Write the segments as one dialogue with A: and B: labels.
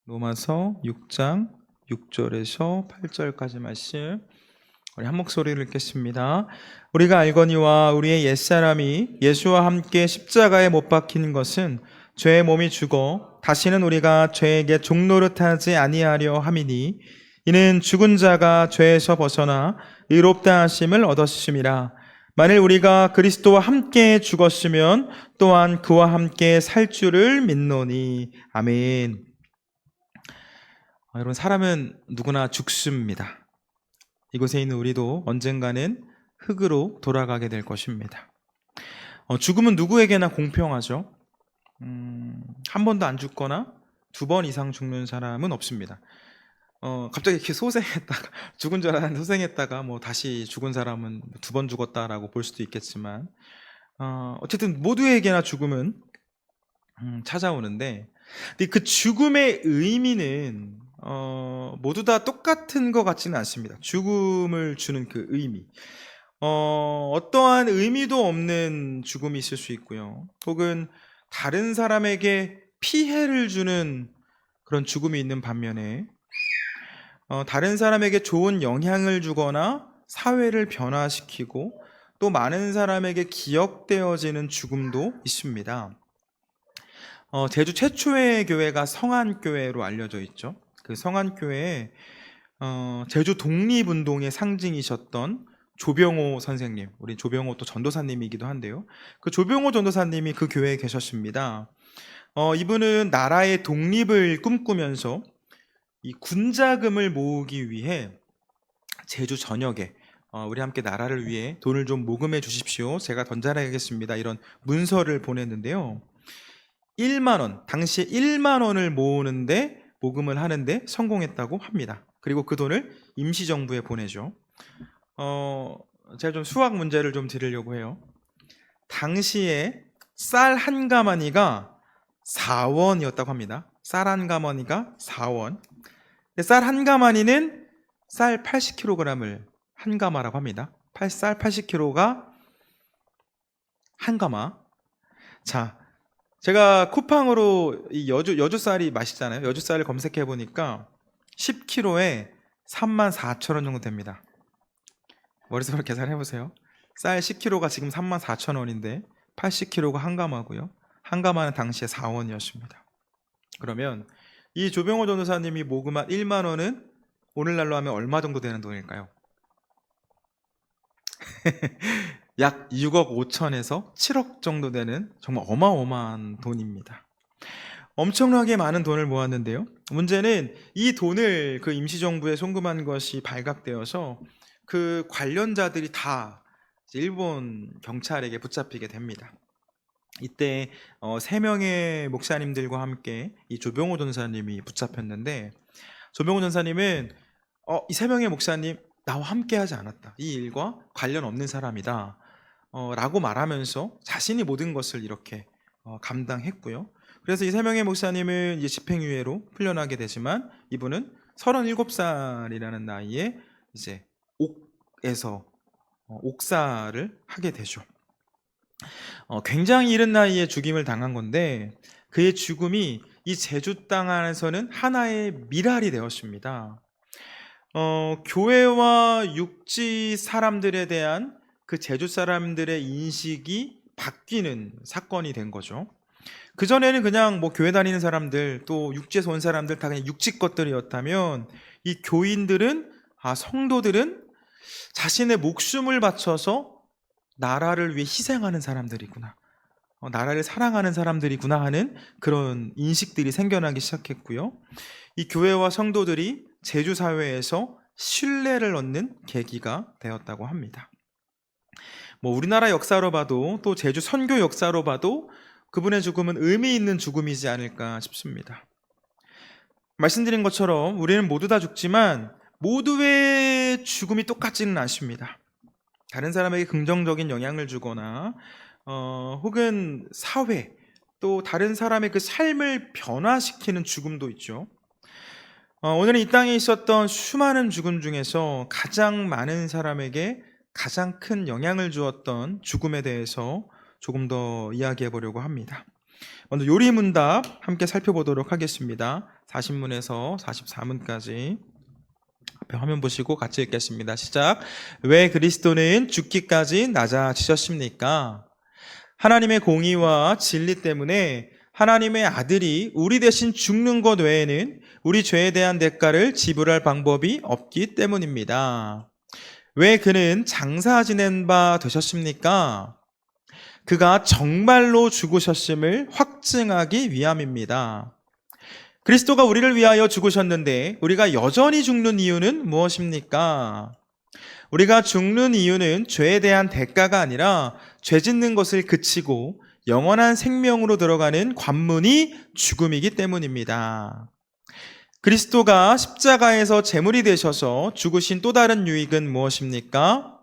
A: 로마서 6장 6절에서 8절까지 말씀 우리 한 목소리를 읽겠습니다. 우리가 알거니와 우리의 옛사람이 예수와 함께 십자가에 못 박힌 것은 죄의 몸이 죽어 다시는 우리가 죄에게 종노릇하지 아니하려 함이니 이는 죽은 자가 죄에서 벗어나 의롭다 하심을 얻었음이라. 만일 우리가 그리스도와 함께 죽었으면 또한 그와 함께 살 줄을 믿노니. 아멘. 여러분, 사람은 누구나 죽습니다. 이곳에 있는 우리도 언젠가는 흙으로 돌아가게 될 것입니다. 죽음은 누구에게나 공평하죠. 한 번도 안 죽거나 2번 이상 죽는 사람은 없습니다. 갑자기 이렇게 소생했다가 죽은 줄 알았는데 소생했다가 다시 죽은 사람은 2번 죽었다라고 볼 수도 있겠지만 어쨌든 모두에게나 죽음은 찾아오는데, 근데 그 죽음의 의미는 모두 다 똑같은 것 같지는 않습니다. 죽음을 주는 그 의미, 어떠한 의미도 없는 죽음이 있을 수 있고요, 혹은 다른 사람에게 피해를 주는 그런 죽음이 있는 반면에 다른 사람에게 좋은 영향을 주거나 사회를 변화시키고 또 많은 사람에게 기억되어지는 죽음도 있습니다. 제주 최초의 교회가 성안교회로 알려져 있죠. 그 성안교회에 제주 독립운동의 상징이셨던 조병호 선생님, 우리 조병호 또 전도사님이기도 한데요, 그 조병호 전도사님이 그 교회에 계셨습니다. 이분은 나라의 독립을 꿈꾸면서 이 군자금을 모으기 위해 제주 전역에 우리 함께 나라를 위해 돈을 좀 모금해 주십시오, 제가 던져내겠습니다, 이런 문서를 보냈는데요, 1만 원, 당시에 1만 원을 모으는데, 모금을 하는데 성공했다고 합니다. 그리고 그 돈을 임시정부에 보내죠. 제가 좀 수학 문제를 좀 드리려고 해요. 당시에 쌀 한 가마니가 4원이었다고 합니다. 쌀 한 가마니가 4원. 쌀 한 가마니는 쌀 80kg을 한 가마라고 합니다. 쌀 80kg가 한 가마. 자, 제가 쿠팡으로 이 여주 쌀이 맛있잖아요. 여주 쌀을 검색해 보니까 10kg에 34,000원 정도 됩니다. 머릿속으로 계산해 보세요. 쌀 10kg가 지금 34,000원인데 80kg가 한 가마고요. 한 가마는 당시에 4원이었습니다. 그러면 이 조병호 전도사님이 모금한 1만 원은 오늘날로 하면 얼마 정도 되는 돈일까요? 약 6억 5천에서 7억 정도 되는 정말 어마어마한 돈입니다. 엄청나게 많은 돈을 모았는데요, 문제는 이 돈을 그 임시정부에 송금한 것이 발각되어서 그 관련자들이 다 일본 경찰에게 붙잡히게 됩니다. 이때 3명의 목사님들과 함께 이 조병호 전사님이 붙잡혔는데, 조병호 전사님은 이 3명의 목사님 나와 함께 하지 않았다, 이 일과 관련 없는 사람이다 라고 말하면서 자신이 모든 것을 이렇게 감당했고요. 그래서 이 3명의 목사님은 이제 집행유예로 풀려나게 되지만, 이분은 37살이라는 나이에 이제 옥에서 옥사를 하게 되죠. 굉장히 이른 나이에 죽임을 당한 건데, 그의 죽음이 이 제주 땅 안에서는 하나의 미랄이 되었습니다. 교회와 육지 사람들에 대한 그 제주 사람들의 인식이 바뀌는 사건이 된 거죠. 그전에는 그냥 교회 다니는 사람들, 또 육지에서 온 사람들 다 그냥 육지 것들이었다면, 이 교인들은, 성도들은 자신의 목숨을 바쳐서 나라를 위해 희생하는 사람들이구나, 나라를 사랑하는 사람들이구나 하는 그런 인식들이 생겨나기 시작했고요. 이 교회와 성도들이 제주 사회에서 신뢰를 얻는 계기가 되었다고 합니다. 우리나라 역사로 봐도, 또 제주 선교 역사로 봐도 그분의 죽음은 의미 있는 죽음이지 않을까 싶습니다. 말씀드린 것처럼 우리는 모두 다 죽지만 모두의 죽음이 똑같지는 않습니다. 다른 사람에게 긍정적인 영향을 주거나 혹은 사회, 또 다른 사람의 그 삶을 변화시키는 죽음도 있죠. 오늘은 이 땅에 있었던 수많은 죽음 중에서 가장 많은 사람에게 가장 큰 영향을 주었던 죽음에 대해서 조금 더 이야기해 보려고 합니다. 먼저 요리문답 함께 살펴보도록 하겠습니다. 40문에서 44문까지 앞에 화면 보시고 같이 읽겠습니다. 시작. 왜 그리스도는 죽기까지 낮아지셨습니까? 하나님의 공의와 진리 때문에 하나님의 아들이 우리 대신 죽는 것 외에는 우리 죄에 대한 대가를 지불할 방법이 없기 때문입니다. 왜 그는 장사 지낸 바 되셨습니까? 그가 정말로 죽으셨음을 확증하기 위함입니다. 그리스도가 우리를 위하여 죽으셨는데 우리가 여전히 죽는 이유는 무엇입니까? 우리가 죽는 이유는 죄에 대한 대가가 아니라 죄 짓는 것을 그치고 영원한 생명으로 들어가는 관문이 죽음이기 때문입니다. 그리스도가 십자가에서 제물이 되셔서 죽으신 또 다른 유익은 무엇입니까?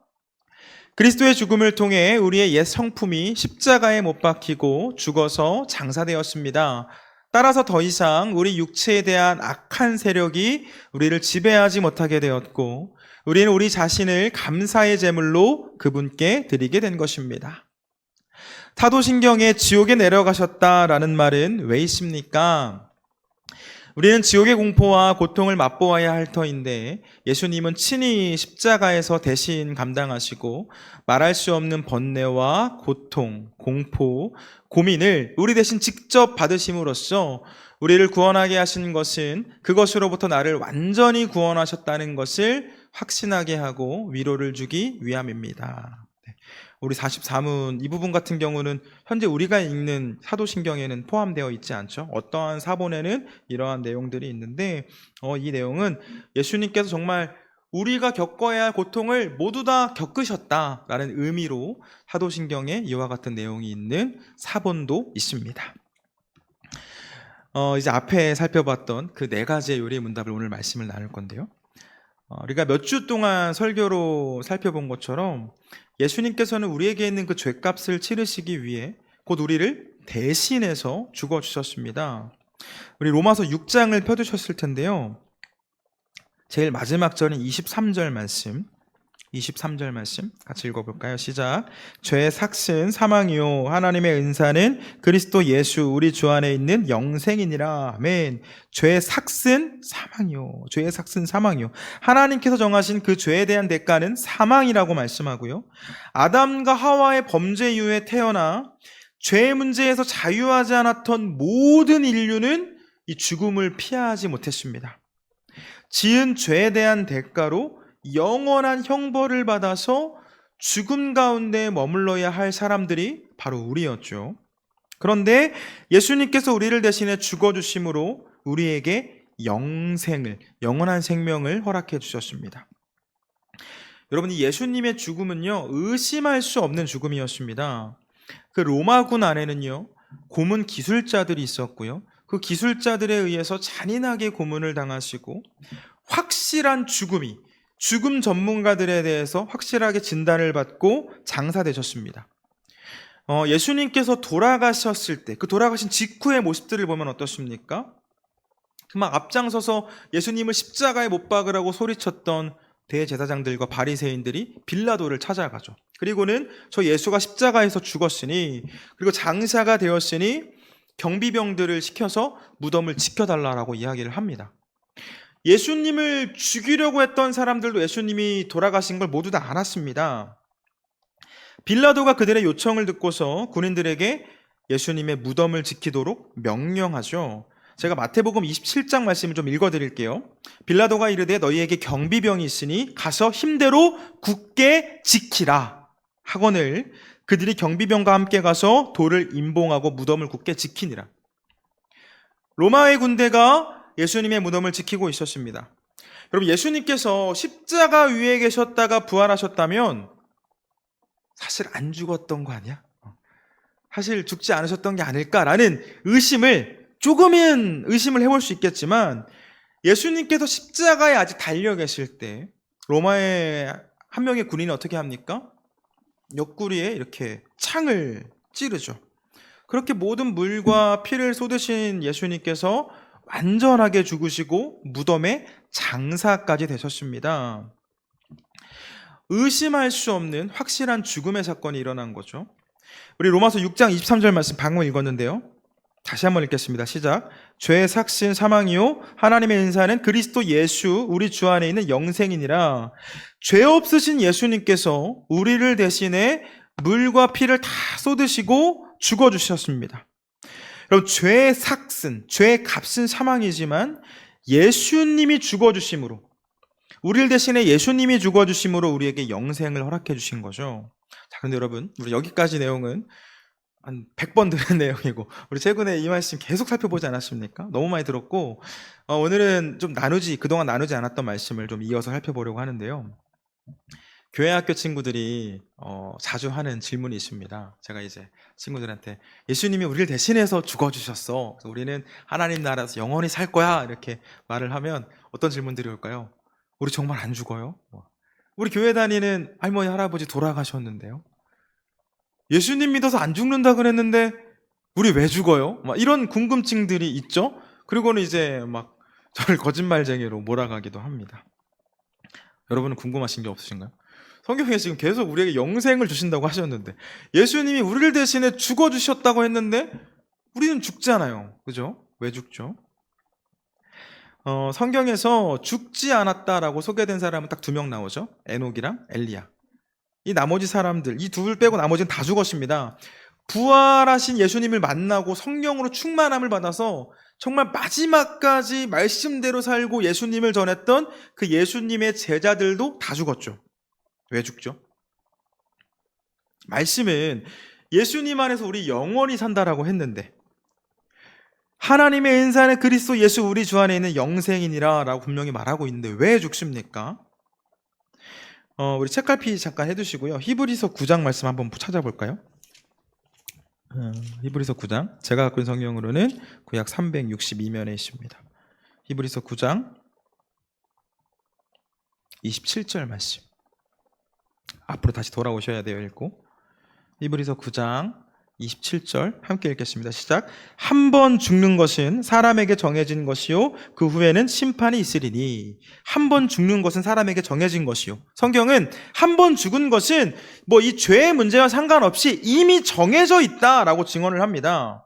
A: 그리스도의 죽음을 통해 우리의 옛 성품이 십자가에 못 박히고 죽어서 장사되었습니다. 따라서 더 이상 우리 육체에 대한 악한 세력이 우리를 지배하지 못하게 되었고 우리는 우리 자신을 감사의 제물로 그분께 드리게 된 것입니다. 사도신경에 지옥에 내려가셨다라는 말은 왜 있습니까? 우리는 지옥의 공포와 고통을 맛보아야 할 터인데 예수님은 친히 십자가에서 대신 감당하시고 말할 수 없는 번뇌와 고통, 공포, 고민을 우리 대신 직접 받으심으로써 우리를 구원하게 하신 것은 그것으로부터 나를 완전히 구원하셨다는 것을 확신하게 하고 위로를 주기 위함입니다. 우리 44문 이 부분 같은 경우는 현재 우리가 읽는 사도신경에는 포함되어 있지 않죠. 어떠한 사본에는 이러한 내용들이 있는데 이 내용은 예수님께서 정말 우리가 겪어야 할 고통을 모두 다 겪으셨다라는 의미로 사도신경에 이와 같은 내용이 있는 사본도 있습니다. 이제 앞에 살펴봤던 그 네 가지의 요리의 문답을 오늘 말씀을 나눌 건데요. 우리가 몇 주 동안 설교로 살펴본 것처럼 예수님께서는 우리에게 있는 그 죄값을 치르시기 위해 곧 우리를 대신해서 죽어주셨습니다. 우리 로마서 6장을 펴두셨을 텐데요. 제일 마지막 절인 23절 말씀 같이 읽어볼까요? 시작. 죄의 삭은 사망이요 하나님의 은사는 그리스도 예수 우리 주 안에 있는 영생이니라. 아멘. 죄의 삭은 사망이요. 하나님께서 정하신 그 죄에 대한 대가는 사망이라고 말씀하고요. 아담과 하와의 범죄 이후에 태어나 죄의 문제에서 자유하지 않았던 모든 인류는 이 죽음을 피하지 못했습니다. 지은 죄에 대한 대가로 영원한 형벌을 받아서 죽음 가운데 머물러야 할 사람들이 바로 우리였죠. 그런데 예수님께서 우리를 대신해 죽어주심으로 우리에게 영원한 생명을 허락해 주셨습니다. 여러분, 이 예수님의 죽음은요, 의심할 수 없는 죽음이었습니다. 그 로마군 안에는요, 고문 기술자들이 있었고요. 그 기술자들에 의해서 잔인하게 고문을 당하시고 확실한 죽음 전문가들에 대해서 확실하게 진단을 받고 장사되셨습니다. 예수님께서 돌아가셨을 때, 그 돌아가신 직후의 모습들을 보면 어떻습니까? 막 앞장서서 예수님을 십자가에 못 박으라고 소리쳤던 대제사장들과 바리새인들이 빌라도를 찾아가죠. 그리고는 저 예수가 십자가에서 죽었으니, 그리고 장사가 되었으니 경비병들을 시켜서 무덤을 지켜달라고 이야기를 합니다. 예수님을 죽이려고 했던 사람들도 예수님이 돌아가신 걸 모두 다 알았습니다. 빌라도가 그들의 요청을 듣고서 군인들에게 예수님의 무덤을 지키도록 명령하죠. 제가 마태복음 27장 말씀을 좀 읽어드릴게요. 빌라도가 이르되 너희에게 경비병이 있으니 가서 힘대로 굳게 지키라 하거늘 그들이 경비병과 함께 가서 돌을 임봉하고 무덤을 굳게 지키니라. 로마의 군대가 예수님의 무덤을 지키고 있었습니다. 여러분, 예수님께서 십자가 위에 계셨다가 부활하셨다면 사실 안 죽었던 거 아니야? 사실 죽지 않으셨던 게 아닐까라는 조금은 의심을 해볼 수 있겠지만, 예수님께서 십자가에 아직 달려 계실 때 로마의 한 명의 군인이 어떻게 합니까? 옆구리에 이렇게 창을 찌르죠. 그렇게 모든 물과 피를 쏟으신 예수님께서 완전하게 죽으시고 무덤에 장사까지 되셨습니다. 의심할 수 없는 확실한 죽음의 사건이 일어난 거죠. 우리 로마서 6장 23절 말씀 방금 읽었는데요. 다시 한번 읽겠습니다. 시작. 죄의 삭신 사망이요 하나님의 은사는 그리스도 예수 우리 주 안에 있는 영생이니라. 죄 없으신 예수님께서 우리를 대신해 물과 피를 다 쏟으시고 죽어주셨습니다. 여러분, 죄의 삭슨, 죄의 값은 사망이지만 예수님이 죽어주심으로, 우리를 대신해 예수님이 죽어주심으로 우리에게 영생을 허락해 주신 거죠. 자, 근데 여러분, 우리 여기까지 내용은 한 100번 들은 내용이고, 우리 최근에 이 말씀 계속 살펴보지 않았습니까? 너무 많이 들었고, 오늘은 좀 그동안 나누지 않았던 말씀을 좀 이어서 살펴보려고 하는데요. 교회 학교 친구들이 자주 하는 질문이 있습니다. 제가 이제 친구들한테 예수님이 우리를 대신해서 죽어주셨어. 그래서 우리는 하나님 나라에서 영원히 살 거야. 이렇게 말을 하면 어떤 질문들이 올까요? 우리 정말 안 죽어요? 우리 교회 다니는 할머니, 할아버지 돌아가셨는데요. 예수님 믿어서 안 죽는다 그랬는데 우리 왜 죽어요? 막 이런 궁금증들이 있죠. 그리고는 이제 막 저를 거짓말쟁이로 몰아가기도 합니다. 여러분은 궁금하신 게 없으신가요? 성경에 지금 계속 우리에게 영생을 주신다고 하셨는데, 예수님이 우리를 대신해 죽어주셨다고 했는데 우리는 죽잖아요. 그죠? 왜 죽죠? 성경에서 죽지 않았다라고 소개된 사람은 딱 2명 나오죠. 에녹이랑 엘리야. 이 나머지 사람들, 이 둘 빼고 나머지는 다 죽었습니다. 부활하신 예수님을 만나고 성령으로 충만함을 받아서 정말 마지막까지 말씀대로 살고 예수님을 전했던 그 예수님의 제자들도 다 죽었죠. 왜 죽죠? 말씀은 예수님 안에서 우리 영원히 산다라고 했는데, 하나님의 은사는 그리스도 예수 우리 주 안에 있는 영생이니라 라고 분명히 말하고 있는데 왜 죽습니까? 우리 책갈피 잠깐 해두시고요. 히브리서 9장 말씀 한번 찾아볼까요? 히브리서 9장, 제가 갖고 있는 성경으로는 구약 362면에 있습니다. 히브리서 9장 27절 말씀. 앞으로 다시 돌아오셔야 돼요. 읽고. 히브리서 9장 27절 함께 읽겠습니다. 시작. 한 번 죽는 것은 사람에게 정해진 것이요 그 후에는 심판이 있으리니. 한 번 죽는 것은 사람에게 정해진 것이요. 성경은 한 번 죽은 것은 이 죄의 문제와 상관없이 이미 정해져 있다라고 증언을 합니다.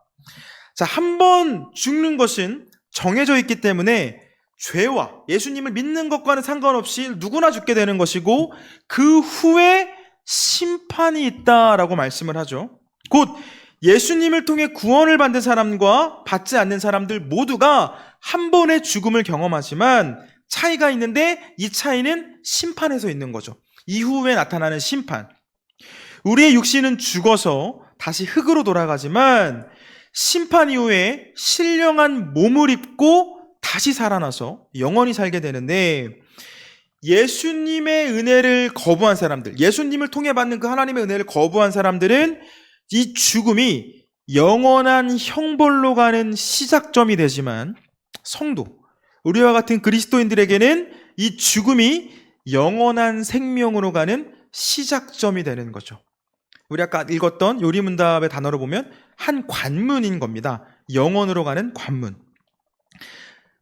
A: 자, 한 번 죽는 것은 정해져 있기 때문에 죄와 예수님을 믿는 것과는 상관없이 누구나 죽게 되는 것이고, 그 후에 심판이 있다라고 말씀을 하죠. 곧 예수님을 통해 구원을 받는 사람과 받지 않는 사람들 모두가 한 번의 죽음을 경험하지만 차이가 있는데, 이 차이는 심판에서 있는 거죠. 이후에 나타나는 심판. 우리의 육신은 죽어서 다시 흙으로 돌아가지만 심판 이후에 신령한 몸을 입고 다시 살아나서 영원히 살게 되는데, 예수님의 은혜를 거부한 사람들, 예수님을 통해 받는 그 하나님의 은혜를 거부한 사람들은 이 죽음이 영원한 형벌로 가는 시작점이 되지만, 성도, 우리와 같은 그리스도인들에게는 이 죽음이 영원한 생명으로 가는 시작점이 되는 거죠. 우리 아까 읽었던 요리문답의 단어로 보면 한 관문인 겁니다. 영원으로 가는 관문.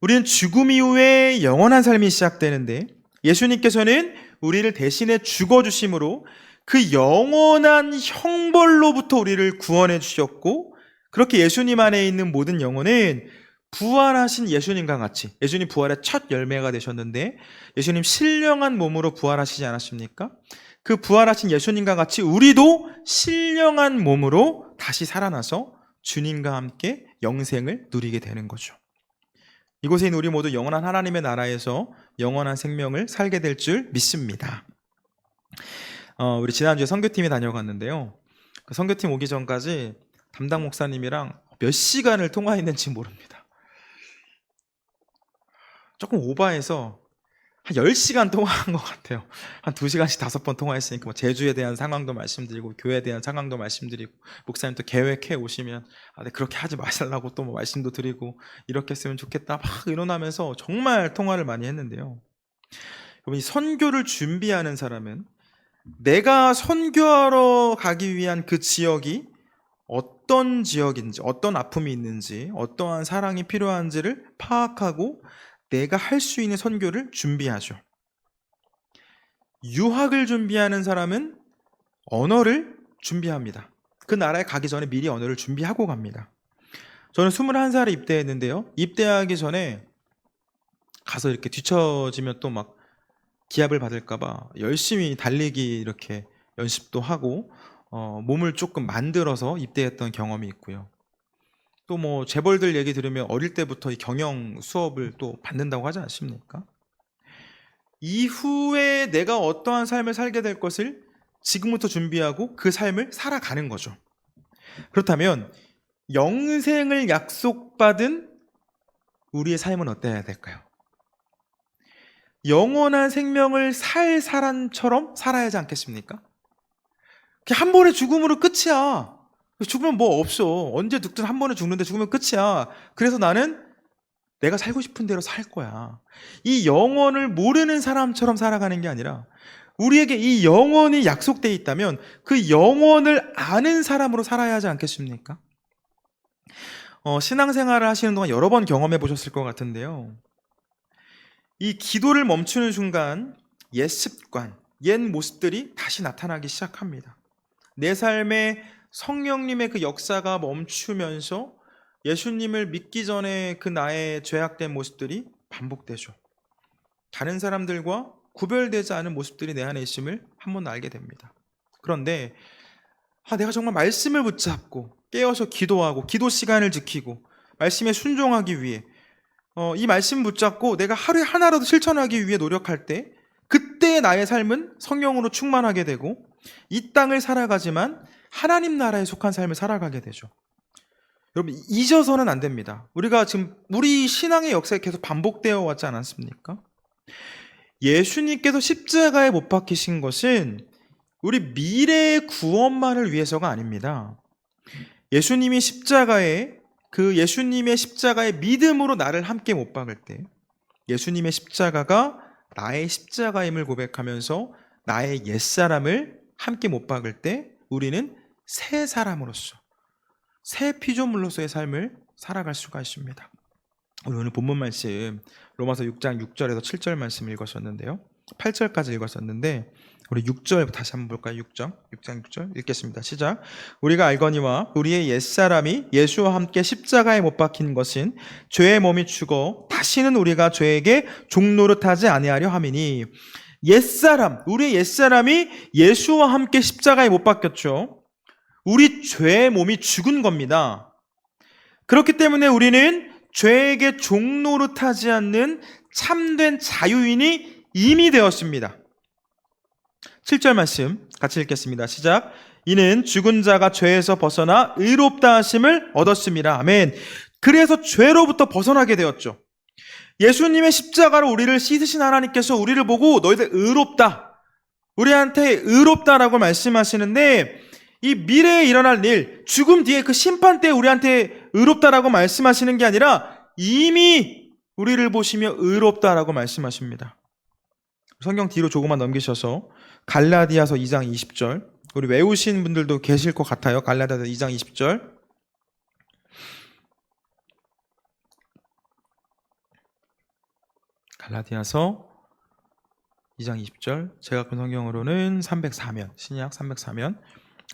A: 우리는 죽음 이후에 영원한 삶이 시작되는데, 예수님께서는 우리를 대신해 죽어주심으로 그 영원한 형벌로부터 우리를 구원해 주셨고, 그렇게 예수님 안에 있는 모든 영혼은 부활하신 예수님과 같이, 예수님 부활의 첫 열매가 되셨는데 예수님 신령한 몸으로 부활하시지 않았습니까? 그 부활하신 예수님과 같이 우리도 신령한 몸으로 다시 살아나서 주님과 함께 영생을 누리게 되는 거죠. 이곳에 있는 우리 모두 영원한 하나님의 나라에서 영원한 생명을 살게 될 줄 믿습니다. 우리 지난주에 선교팀이 다녀갔는데요. 그 선교팀 오기 전까지 담당 목사님이랑 몇 시간을 통화했는지 모릅니다. 조금 오바해서 한 10시간 통화한 것 같아요. 한 2시간씩 5번 통화했으니까 제주에 대한 상황도 말씀드리고 교회에 대한 상황도 말씀드리고, 목사님 또 계획해 오시면 네, 그렇게 하지 마시라고 또 말씀도 드리고, 이렇게 했으면 좋겠다 막 의논하면서 정말 통화를 많이 했는데요. 여러분, 이 선교를 준비하는 사람은 내가 선교하러 가기 위한 그 지역이 어떤 지역인지, 어떤 아픔이 있는지, 어떠한 사랑이 필요한지를 파악하고 내가 할 수 있는 선교를 준비하죠. 유학을 준비하는 사람은 언어를 준비합니다. 그 나라에 가기 전에 미리 언어를 준비하고 갑니다. 저는 21살에 입대했는데요. 입대하기 전에 가서 이렇게 뒤처지면 또 막 기합을 받을까봐 열심히 달리기 이렇게 연습도 하고 몸을 조금 만들어서 입대했던 경험이 있고요. 또 뭐 재벌들 얘기 들으면 어릴 때부터 이 경영 수업을 또 받는다고 하지 않습니까? 이후에 내가 어떠한 삶을 살게 될 것을 지금부터 준비하고 그 삶을 살아가는 거죠. 그렇다면 영생을 약속받은 우리의 삶은 어때야 될까요? 영원한 생명을 살 사람처럼 살아야 하지 않겠습니까? 그냥 한 번에 죽음으로 끝이야. 죽으면 뭐 없어. 언제 죽든 한 번에 죽는데 죽으면 끝이야. 그래서 나는 내가 살고 싶은 대로 살 거야. 이 영원을 모르는 사람처럼 살아가는 게 아니라 우리에게 이 영원이 약속되어 있다면 그 영원을 아는 사람으로 살아야 하지 않겠습니까? 신앙생활을 하시는 동안 여러 번 경험해 보셨을 것 같은데요. 이 기도를 멈추는 순간 옛 습관, 옛 모습들이 다시 나타나기 시작합니다. 내 삶에 성령님의 그 역사가 멈추면서 예수님을 믿기 전에 그 나의 죄악된 모습들이 반복되죠. 다른 사람들과 구별되지 않은 모습들이 내 안에 있음을 한번 알게 됩니다. 그런데 내가 정말 말씀을 붙잡고 깨어서 기도하고 기도 시간을 지키고 말씀에 순종하기 위해 이 말씀 붙잡고 내가 하루에 하나라도 실천하기 위해 노력할 때 그때 나의 삶은 성령으로 충만하게 되고 이 땅을 살아가지만 하나님 나라에 속한 삶을 살아가게 되죠. 여러분 잊어서는 안 됩니다. 우리가 지금 우리 신앙의 역사에 계속 반복되어 왔지 않았습니까? 예수님께서 십자가에 못 박히신 것은 우리 미래의 구원만을 위해서가 아닙니다. 예수님이 예수님의 십자가의 믿음으로 나를 함께 못 박을 때 예수님의 십자가가 나의 십자가임을 고백하면서 나의 옛사람을 함께 못 박을 때 우리는 새 사람으로서 새 피조물로서의 삶을 살아갈 수가 있습니다. 우리 오늘 본문 말씀 로마서 6장 6절에서 7절 말씀 읽었었는데요. 8절까지 읽었었는데 우리 6절 다시 한번 볼까요? 6장 6절 읽겠습니다. 시작. 우리가 알거니와 우리의 옛사람이 예수와 함께 십자가에 못 박힌 것은 죄의 몸이 죽어 다시는 우리가 죄에게 종노릇하지 아니하려 함이니 우리의 옛사람이 예수와 함께 십자가에 못 박혔죠. 우리 죄의 몸이 죽은 겁니다. 그렇기 때문에 우리는 죄에게 종노릇하지 않는 참된 자유인이 이미 되었습니다. 7절 말씀 같이 읽겠습니다. 시작. 이는 죽은 자가 죄에서 벗어나 의롭다 하심을 얻었습니다. 아멘. 그래서 죄로부터 벗어나게 되었죠. 예수님의 십자가로 우리를 씻으신 하나님께서 우리를 보고 너희들 의롭다, 우리한테 의롭다라고 말씀하시는데 이 미래에 일어날 일, 죽음 뒤에 그 심판 때 우리한테 의롭다라고 말씀하시는 게 아니라 이미 우리를 보시며 의롭다라고 말씀하십니다. 성경 뒤로 조금만 넘기셔서 갈라디아서 2장 20절, 우리 외우신 분들도 계실 것 같아요. 갈라디아서 2장 20절. 갈라디아서 2장 20절. 제가 본 성경으로는 304면, 신약 304면.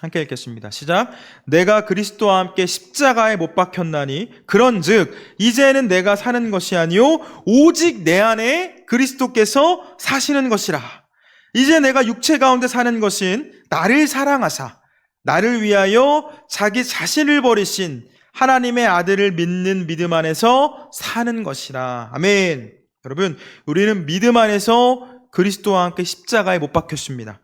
A: 함께 읽겠습니다. 시작. 내가 그리스도와 함께 십자가에 못 박혔나니 그런즉 이제는 내가 사는 것이 아니요 오직 내 안에 그리스도께서 사시는 것이라. 이제 내가 육체 가운데 사는 것은 나를 사랑하사 나를 위하여 자기 자신을 버리신 하나님의 아들을 믿는 믿음 안에서 사는 것이라. 아멘. 여러분, 우리는 믿음 안에서 그리스도와 함께 십자가에 못 박혔습니다.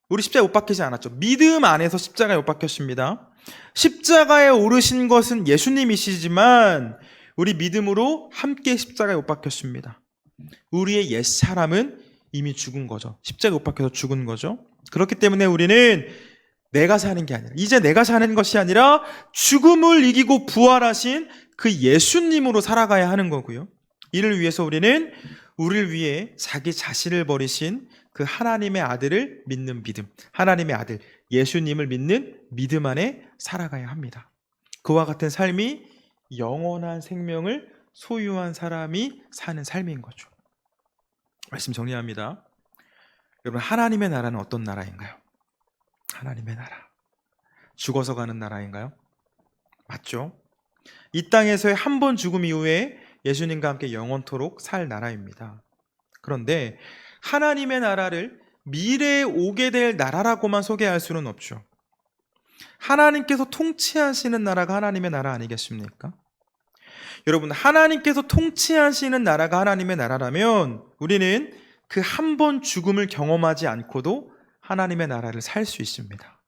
A: 우리 십자가에 못 박히지 않았죠. 믿음 안에서 십자가에 못 박혔습니다. 십자가에 오르신 것은 예수님이시지만 우리 믿음으로 함께 십자가에 못 박혔습니다. 우리의 옛사람은 이미 죽은 거죠. 십자가에 못 박혀서 죽은 거죠. 그렇기 때문에 우리는 내가 사는 게 아니라, 이제 내가 사는 것이 아니라 죽음을 이기고 부활하신 그 예수님으로 살아가야 하는 거고요. 이를 위해서 우리는 우리를 위해 자기 자신을 버리신 그 하나님의 아들을 믿는 믿음, 하나님의 아들 예수님을 믿는 믿음 안에 살아가야 합니다. 그와 같은 삶이 영원한 생명을 소유한 사람이 사는 삶인 거죠. 말씀 정리합니다. 여러분, 하나님의 나라는 어떤 나라인가요? 하나님의 나라, 죽어서 가는 나라인가요? 맞죠? 이 땅에서의 한 번 죽음 이후에 예수님과 함께 영원토록 살 나라입니다. 그런데 하나님의 나라를 미래에 오게 될 나라라고만 소개할 수는 없죠. 하나님께서 통치하시는 나라가 하나님의 나라 아니겠습니까? 여러분, 하나님께서 통치하시는 나라가 하나님의 나라라면 우리는 그 한 번 죽음을 경험하지 않고도 하나님의 나라를 살 수 있습니다.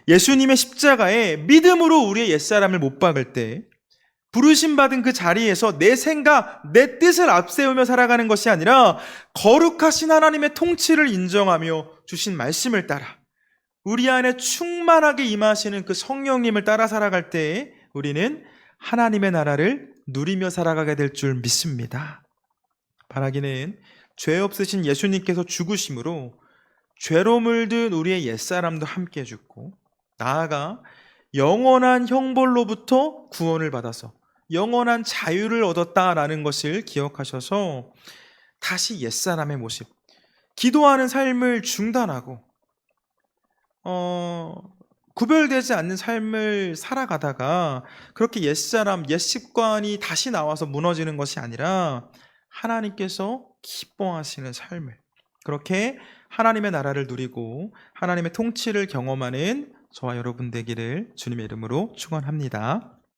A: 예수님의 십자가에 믿음으로 우리의 옛사람을 못 박을 때 부르심받은 그 자리에서 내 생각, 내 뜻을 앞세우며 살아가는 것이 아니라 거룩하신 하나님의 통치를 인정하며 주신 말씀을 따라 우리 안에 충만하게 임하시는 그 성령님을 따라 살아갈 때에 우리는 하나님의 나라를 누리며 살아가게 될 줄 믿습니다. 바라기는 죄 없으신 예수님께서 죽으심으로 죄로 물든 우리의 옛사람도 함께 죽고 나아가 영원한 형벌로부터 구원을 받아서 영원한 자유를 얻었다라는 것을 기억하셔서 다시 옛사람의 모습, 기도하는 삶을 중단하고 구별되지 않는 삶을 살아가다가 그렇게 옛사람, 옛 습관이 다시 나와서 무너지는 것이 아니라 하나님께서 기뻐하시는 삶을, 그렇게 하나님의 나라를 누리고 하나님의 통치를 경험하는 저와 여러분 되기를 주님의 이름으로 축원합니다.